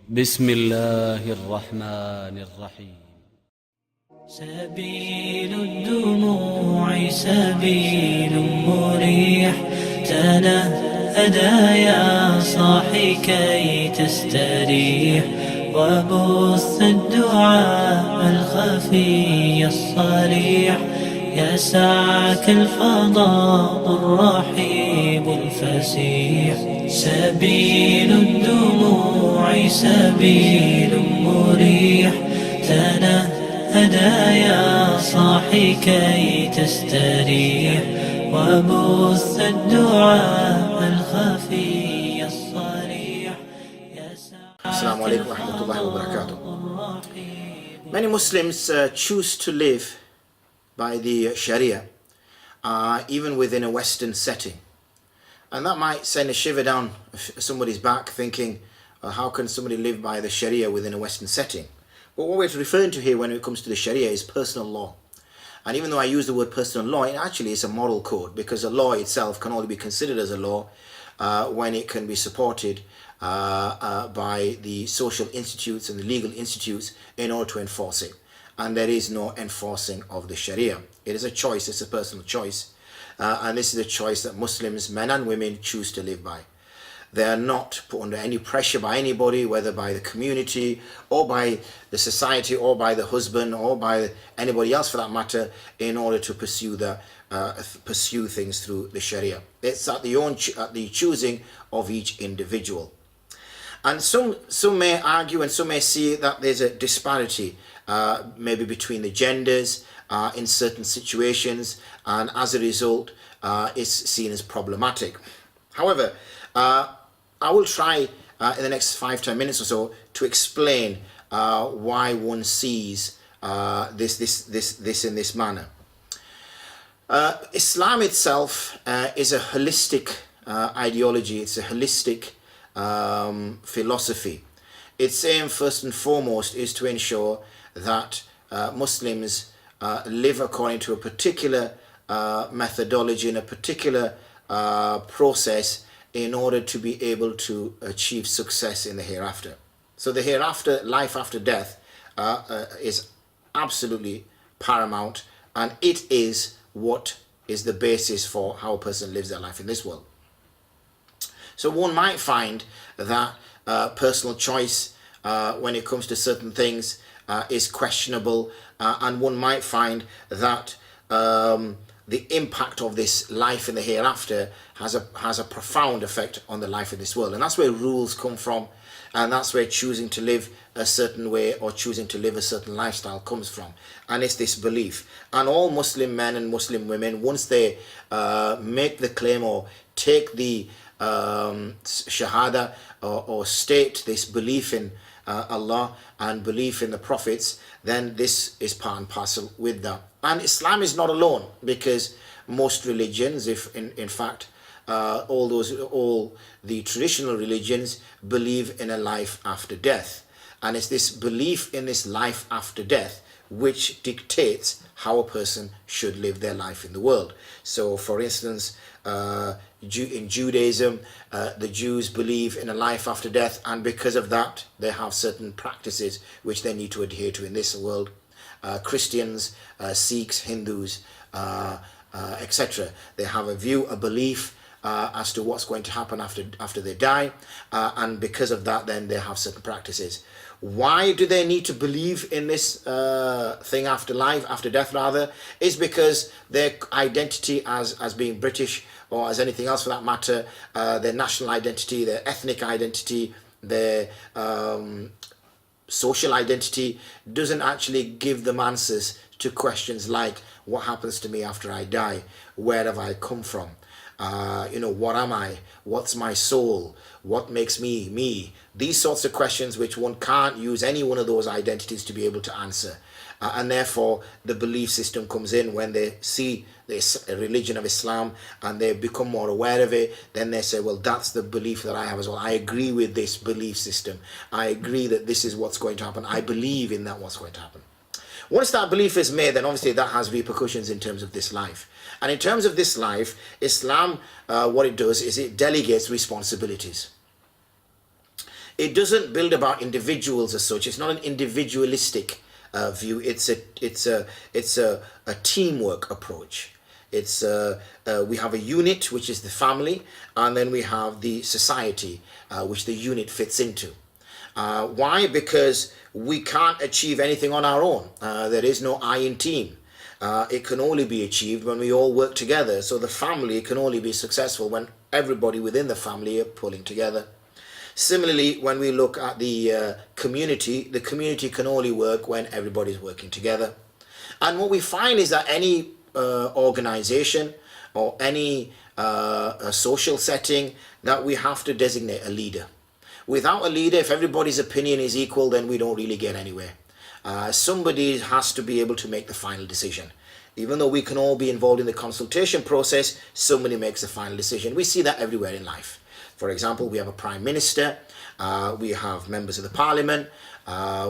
بسم الله الرحمن الرحيم. سبيل الدموع سبيل مريح، تنهدى يا صاحي كي تستريح، وبث الدعاء الخفي الصريح، يسعك الفضاء الرحيب الفسيح. سبيل الدموع سبيل مريح، تنهدى يا صاحي كي تستريح، وبث الدعاء الخفي الصريح. Assalamu alaikum wa rahmatullahi wa barakatuh. Many Muslims choose to live by the Sharia, even within a Western setting. And that might send a shiver down somebody's back, thinking, how can somebody live by the Sharia within a Western setting? But what we're referring to here when it comes to the Sharia is personal law. And even though I use the word personal law, it actually is a moral code, because a law itself can only be considered as a law when it can be supported by the social institutes and the legal institutes in order to enforce it. And there is no enforcing of the Sharia. It is a choice, it's a personal choice. And this is a choice that Muslims, men and women, choose to live by. They are not put under any pressure by anybody, whether by the community or by the society or by the husband or by anybody else for that matter, in order to pursue things through the Sharia. It's at the choosing of each individual. And some may argue and some may see that there's a disparity maybe between the genders in certain situations, and as a result it's seen as problematic. However, I will try in the next 5-10 minutes or so to explain why one sees this in this manner. Islam itself is a holistic ideology. It's a holistic philosophy. Its aim, first and foremost, is to ensure that Muslims live according to a particular methodology and a particular process in order to be able to achieve success in the hereafter. So the hereafter, life after death, is absolutely paramount, and it is what is the basis for how a person lives their life in this world. So one might find that personal choice when it comes to certain things is questionable, and one might find that the impact of this life in the hereafter has a profound effect on the life of this world. And that's where rules come from, and that's where choosing to live a certain way or choosing to live a certain lifestyle comes from. And it's this belief. And all Muslim men and Muslim women, once they make the claim or take the shahada or state this belief in Allah and belief in the prophets, then this is part and parcel with that. And Islam is not alone, because most religions, if in fact all the traditional religions, believe in a life after death. And it's this belief in this life after death which dictates how a person should live their life in the world. So for instance, in Judaism, the Jews believe in a life after death, and because of that they have certain practices which they need to adhere to in this world. Christians, Sikhs, Hindus, etc. They have a view, a belief as to what's going to happen after they die, and because of that then they have certain practices. Why do they need to believe in this thing after life, after death rather? Is because their identity as being British, or as anything else for that matter, their national identity, their ethnic identity, their social identity doesn't actually give them answers to questions like, what happens to me after I die? Where have I come from? What am I? What's my soul? What makes me me? These sorts of questions which one can't use any one of those identities to be able to answer. And therefore the belief system comes in when they see this religion of Islam and they become more aware of it. Then they say, well, that's the belief that I have as well. I agree with this belief system. I agree that this is what's going to happen. I believe in that what's going to happen. Once that belief is made, then obviously that has repercussions in terms of this life. And in terms of this life, Islam, what it does is it delegates responsibilities. It doesn't build about individuals as such. It's not an individualistic view. It's a teamwork approach. It's we have a unit, which is the family, and then we have the society, which the unit fits into. Why? Because we can't achieve anything on our own. There is no I in team. It can only be achieved when we all work together. So the family can only be successful when everybody within the family are pulling together. Similarly, when we look at the community can only work when everybody's working together. And what we find is that any organization or any social setting, that we have to designate a leader. Without a leader, if everybody's opinion is equal, then we don't really get anywhere. Somebody has to be able to make the final decision. Even though we can all be involved in the consultation process, somebody makes the final decision. We see that everywhere in life. For example, we have a prime minister, we have members of the parliament,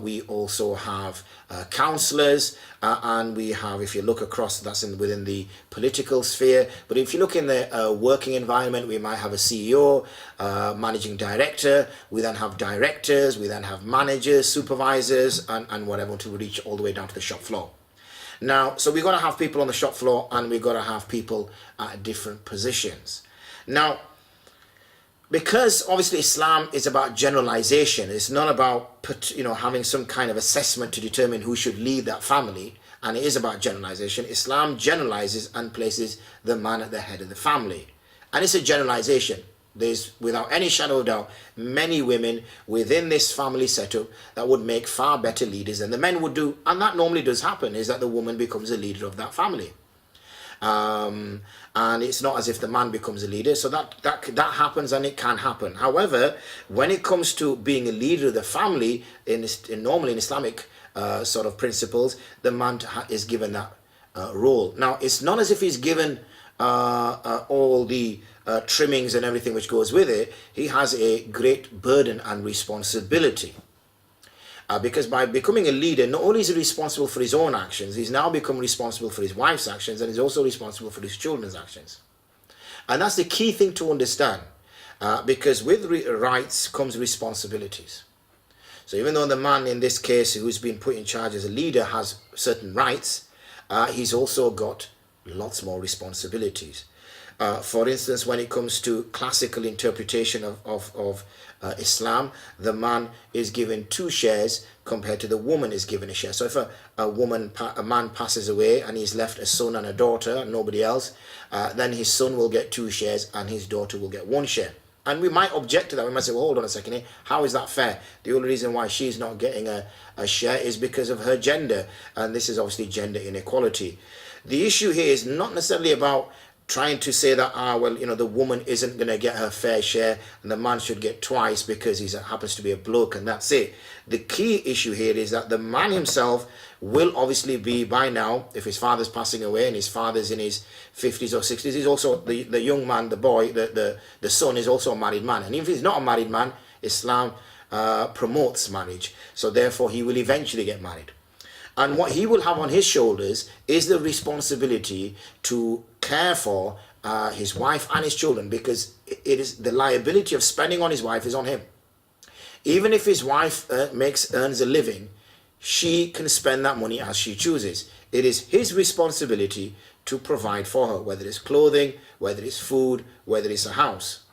we also have councillors, and we have, if you look across, that's within the political sphere. But if you look in the working environment, we might have a CEO, managing director, we then have directors, we then have managers, supervisors, and whatever, to reach all the way down to the shop floor. Now, so we've got to have people on the shop floor, and we've got to have people at different positions. Now, because obviously Islam is about generalization, it's not about having some kind of assessment to determine who should lead that family, and it is about generalization. Islam generalizes and places the man at the head of the family, and it's a generalization. There's, without any shadow of doubt, many women within this family setup that would make far better leaders than the men would do, and that normally does happen, is that the woman becomes a leader of that family. And it's not as if the man becomes a leader, so that happens, and it can happen. However, when it comes to being a leader of the family, normally in Islamic sort of principles, the man is given that role. Now, it's not as if he's given all the trimmings and everything which goes with it. He has a great burden and responsibility. Because by becoming a leader, not only is he responsible for his own actions, he's now become responsible for his wife's actions, and he's also responsible for his children's actions. And that's the key thing to understand, because with rights comes responsibilities. So even though the man in this case who's been put in charge as a leader has certain rights, he's also got lots more responsibilities. For instance, when it comes to classical interpretation of Islam, the man is given 2 shares compared to the woman is given a share. So if a man passes away and he's left a son and a daughter and nobody else, then his son will get 2 shares and his daughter will get 1 share. And we might object to that. We might say, well, hold on a second here. How is that fair? The only reason why she's not getting a share is because of her gender. And this is obviously gender inequality. The issue here is not necessarily about trying to say that, the woman isn't going to get her fair share and the man should get twice because he happens to be a bloke and that's it. The key issue here is that the man himself will obviously be, by now, if his father's passing away and his father's in his 50s or 60s, he's also, the young man, the boy, the son is also a married man. And if he's not a married man, Islam promotes marriage. So therefore he will eventually get married. And what he will have on his shoulders is the responsibility to care for his wife and his children, because it is the liability of spending on his wife is on him. Even if his wife earns a living, she can spend that money as she chooses. It is his responsibility to provide for her, whether it's clothing, whether it's food, whether it's a house.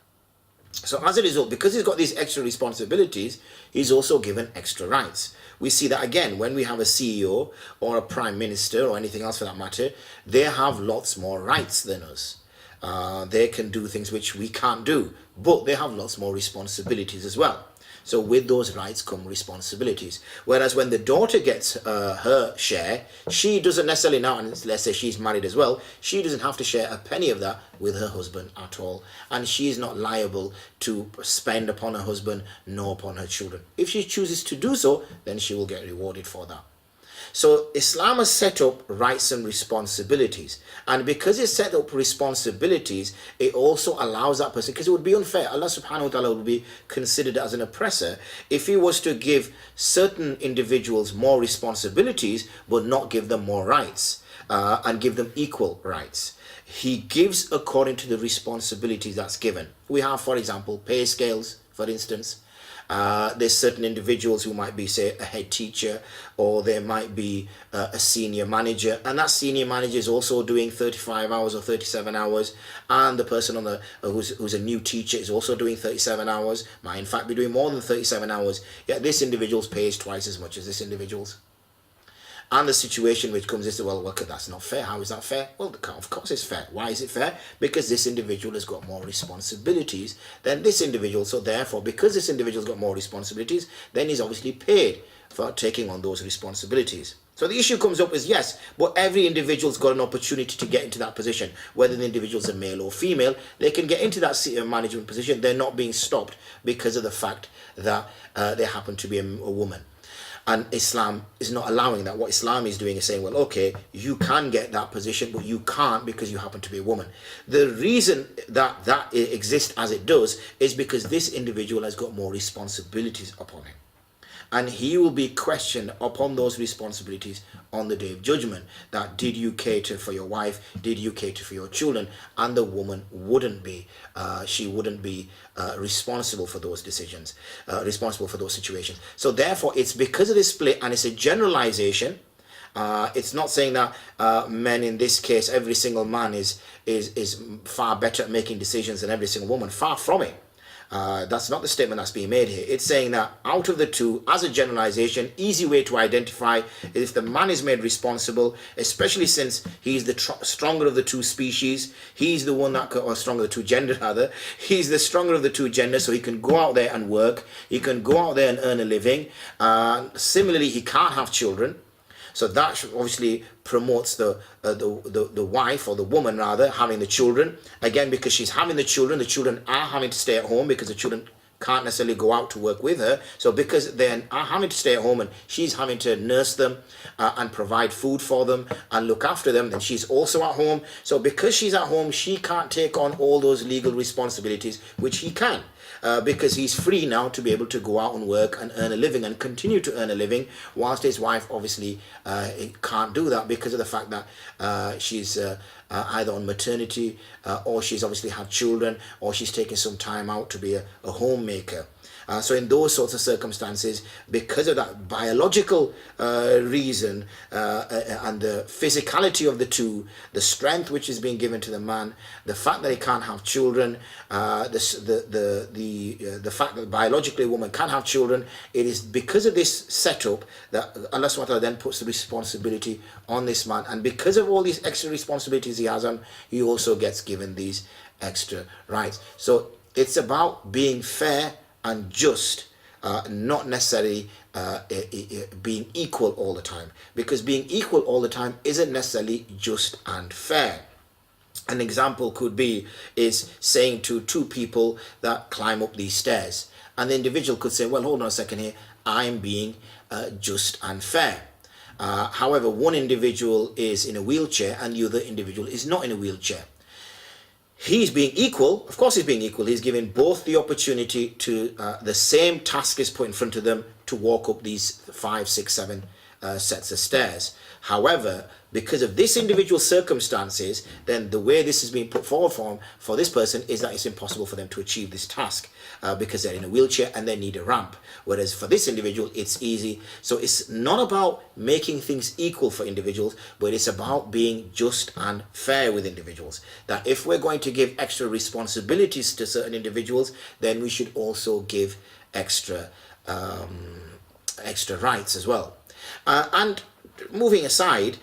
So as a result, because he's got these extra responsibilities, he's also given extra rights. We see that again when we have a CEO or a prime minister or anything else for that matter. They have lots more rights than us. They can do things which we can't do, but they have lots more responsibilities as well. So with those rights come responsibilities. Whereas when the daughter gets her share, she doesn't necessarily now, and let's say she's married as well, she doesn't have to share a penny of that with her husband at all. And she is not liable to spend upon her husband nor upon her children. If she chooses to do so, then she will get rewarded for that. So Islam has set up rights and responsibilities, and because it's set up responsibilities, it also allows that person, because it would be unfair. Allah subhanahu wa ta'ala would be considered as an oppressor if he was to give certain individuals more responsibilities but not give them more rights and give them equal rights. He gives according to the responsibilities that's given. We have, for example, pay scales, for instance. There's certain individuals who might be, say, a head teacher, or there might be a senior manager, and that senior manager is also doing 35 hours or 37 hours, and the person on the who's a new teacher is also doing 37 hours, might in fact be doing more than 37 hours, yet this individual's pay is twice as much as this individual's. And the situation which comes is, well, that's not fair. How is that fair? Well, of course it's fair. Why is it fair? Because this individual has got more responsibilities than this individual. So therefore, because this individual's got more responsibilities, then he's obviously paid for taking on those responsibilities. So the issue comes up is, yes, but every individual's got an opportunity to get into that position. Whether the individual's a male or female, they can get into that senior management position. They're not being stopped because of the fact that they happen to be a woman. And Islam is not allowing that. What Islam is doing is saying, well, okay, you can get that position, but you can't because you happen to be a woman. The reason that it exists as it does is because this individual has got more responsibilities upon him. And he will be questioned upon those responsibilities on the day of judgment. That did you cater for your wife? Did you cater for your children? And the woman wouldn't be. She wouldn't be responsible for those decisions, responsible for those situations. So therefore, it's because of this split, and it's a generalization. It's not saying that men in this case, every single man is far better at making decisions than every single woman. Far from it. That's not the statement that's being made here. It's saying that out of the two, as a generalization, easy way to identify is if the man is made responsible, especially since he's the stronger of the two species, he's the one that, or stronger of the two gender rather, he's the stronger of the two genders, so he can go out there and work, he can go out there and earn a living. Similarly, he can't have children. So that obviously promotes the wife, or the woman rather, having the children. Again, because she's having the children are having to stay at home because the children can't necessarily go out to work with her. So because they are having to stay at home and she's having to nurse them and provide food for them and look after them, then she's also at home. So because she's at home, she can't take on all those legal responsibilities, which he can. Because he's free now to be able to go out and work and earn a living and continue to earn a living, whilst his wife obviously can't do that because of the fact that she's either on maternity or she's obviously had children, or she's taken some time out to be a homemaker. So in those sorts of circumstances, because of that biological reason and the physicality of the two, the strength which is being given to the man, the fact that he can't have children, the fact that biologically a woman can have children, it is because of this setup that Allah subhanahu wa ta'ala then puts the responsibility on this man. And because of all these extra responsibilities he has on, he also gets given these extra rights. So it's about being fair and just, not necessarily being equal all the time, because being equal all the time isn't necessarily just and fair. An example could be is saying to two people that climb up these stairs, and the individual could say, well, hold on a second here, I'm being just and fair. However, one individual is in a wheelchair and the other individual is not in a wheelchair. He's being equal. Of course he's being equal. He's given both the opportunity to, the same task is put in front of them to walk up these 5, 6, 7 sets of stairs. However, because of this individual circumstances, then the way this is being put forward for this person is that it's impossible for them to achieve this task because they're in a wheelchair and they need a ramp. Whereas for this individual, it's easy. So it's not about making things equal for individuals, but it's about being just and fair with individuals. That if we're going to give extra responsibilities to certain individuals, then we should also give extra rights as well. And moving aside,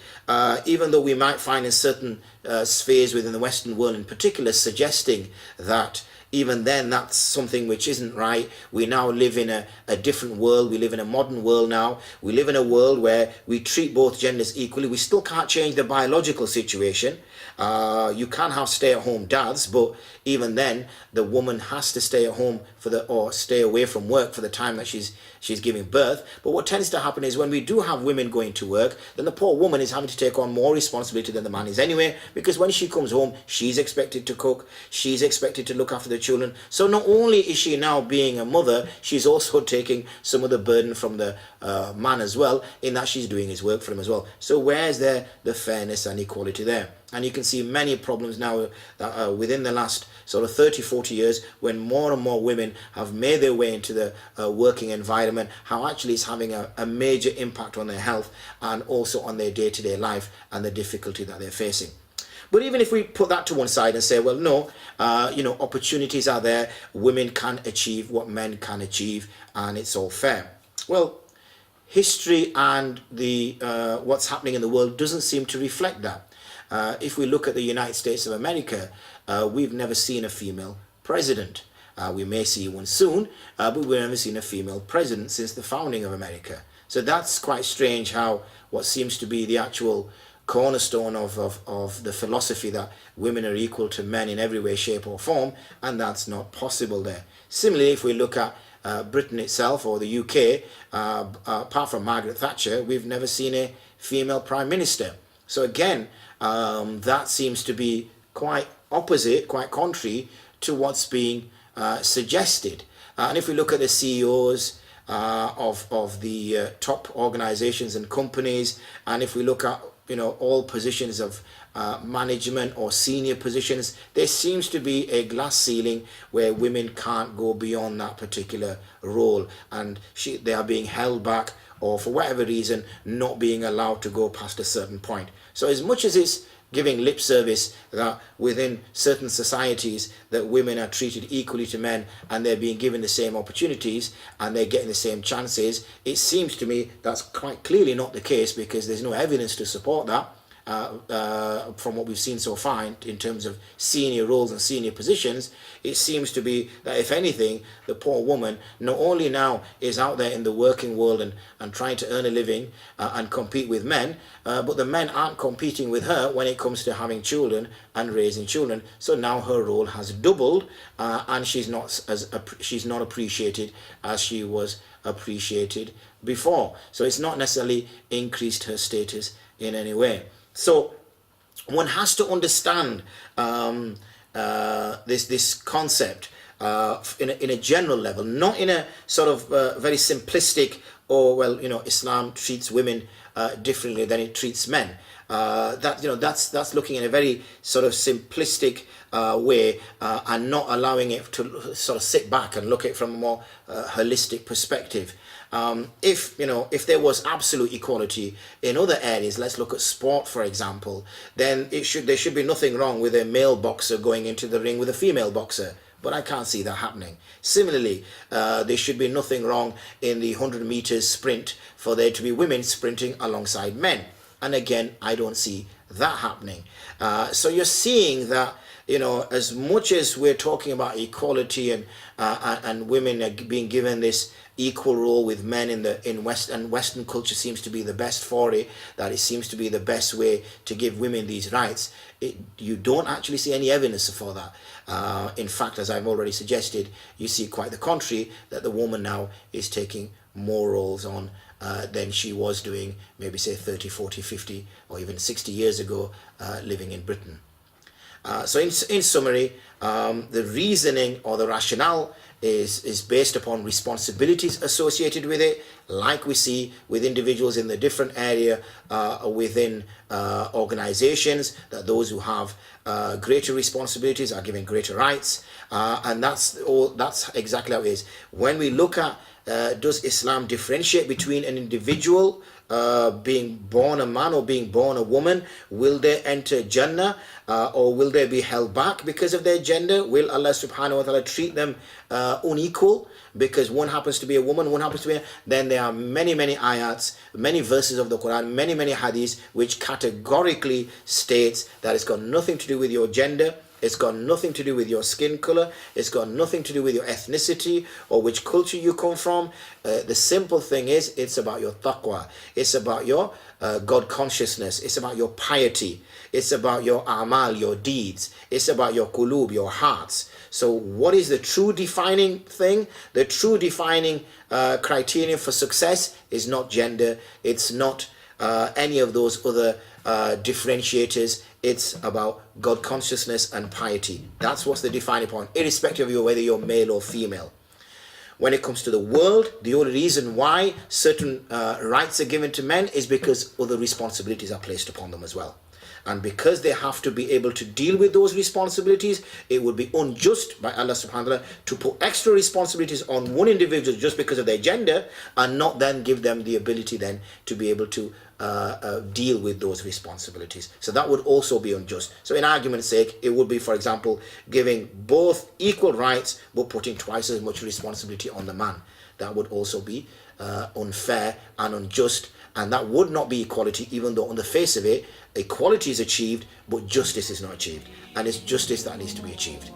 even though we might find in certain spheres within the Western world in particular suggesting that even then that's something which isn't right. We now live in a different world. We live in a modern world now. We live in a world where we treat both genders equally. We still can't change the biological situation. You can have stay-at-home dads, but even then the woman has to stay at home or stay away from work for the time that she's giving birth. But what tends to happen is when we do have women going to work, then the poor woman is having to take on more responsibility than the man is anyway, because when she comes home, she's expected to cook, she's expected to look after the the children. So not only is she now being a mother, she's also taking some of the burden from the man as well, in that she's doing his work for him as well. So where's there the fairness and equality there? And you can see many problems now that within the last sort of 30-40 years, when more and more women have made their way into the working environment, how actually it's having a major impact on their health and also on their day-to-day life and the difficulty that they're facing. But even if we put that to one side and say, well, no, opportunities are there, women can achieve what men can achieve, and it's all fair. Well, history and the what's happening in the world doesn't seem to reflect that. If we look at the United States of America, we've never seen a female president. We may see one soon, but we've never seen a female president since the founding of America. So that's quite strange, how what seems to be the actual cornerstone of the philosophy that women are equal to men in every way, shape or form, and that's not possible there. Similarly, if we look at Britain itself or the UK, apart from Margaret Thatcher, we've never seen a female prime minister. So again, that seems to be quite opposite, quite contrary to what's being suggested. And if we look at the CEOs of the top organizations and companies, and if we look at all positions of management or senior positions, there seems to be a glass ceiling where women can't go beyond that particular role, and they are being held back, or for whatever reason not being allowed to go past a certain point. So as much as it's giving lip service that within certain societies that women are treated equally to men and they're being given the same opportunities and they're getting the same chances, it seems to me that's quite clearly not the case, because there's no evidence to support that from what we've seen so far in terms of senior roles and senior positions. It seems to be that, if anything, the poor woman not only now is out there in the working world and trying to earn a living and compete with men, but the men aren't competing with her when it comes to having children and raising children. So now her role has doubled, and she's not appreciated as she was appreciated before. So it's not necessarily increased her status in any way. So one has to understand this concept in a general level, not in a sort of very simplistic, or Islam treats women differently than it treats men. That's looking in a very sort of simplistic way, and not allowing it to sort of sit back and look at it from a more holistic perspective. If there was absolute equality in other areas, let's look at sport for example, then there should be nothing wrong with a male boxer going into the ring with a female boxer. But I can't see that happening. Similarly, there should be nothing wrong in the 100 meters sprint for there to be women sprinting alongside men. And again, I don't see that happening. So you're seeing that, as much as we're talking about equality and women are being given this equal role with men in Western culture seems to be the best for it, that it seems to be the best way to give women these rights, you don't actually see any evidence for that. In fact, as I've already suggested, you see quite the contrary, that the woman now is taking more roles on than she was doing maybe say 30, 40, 50 or even 60 years ago living in Britain. So in summary, the reasoning or the rationale is based upon responsibilities associated with it, like we see with individuals in the different area within organizations, that those who have greater responsibilities are given greater rights, and that's exactly how it is. When we look at does Islam differentiate between an individual being born a man or being born a woman? Will they enter Jannah or will they be held back because of their gender? Will Allah subhanahu wa ta'ala treat them unequal because one happens to be a woman, one happens to be then there are many ayats, many verses of the Quran, many hadiths which categorically states that it's got nothing to do with your gender. It's got nothing to do with your skin color. It's got nothing to do with your ethnicity or which culture you come from. The simple thing is, it's about your taqwa. It's about your God consciousness. It's about your piety. It's about your amal, your deeds. It's about your qulub, your hearts. So what is the true defining thing? The true defining criterion for success is not gender. It's not any of those other differentiators. It's about God consciousness and piety. That's what's the defining point, irrespective of whether you're male or female. When it comes to the world, the only reason why certain rights are given to men is because other responsibilities are placed upon them as well. And because they have to be able to deal with those responsibilities, it would be unjust by Allah subhanahu wa ta'ala to put extra responsibilities on one individual just because of their gender and not then give them the ability then to be able to deal with those responsibilities. So that would also be unjust. So in argument's sake, it would be, for example, giving both equal rights but putting twice as much responsibility on the man. That would also be unfair and unjust, and that would not be equality, even though on the face of it equality is achieved but justice is not achieved, and it's justice that needs to be achieved.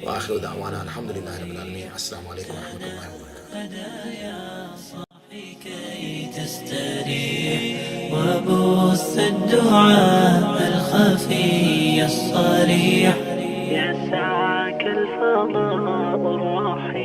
Wa akhiru da'wana alhamdulillahi rabbil alamin. Assalamu alaikum wa rahmatullahi wa barakatuh. كي تستريح وبث الدعاء الخفي الصريح يسعك الفضاء الرحيم.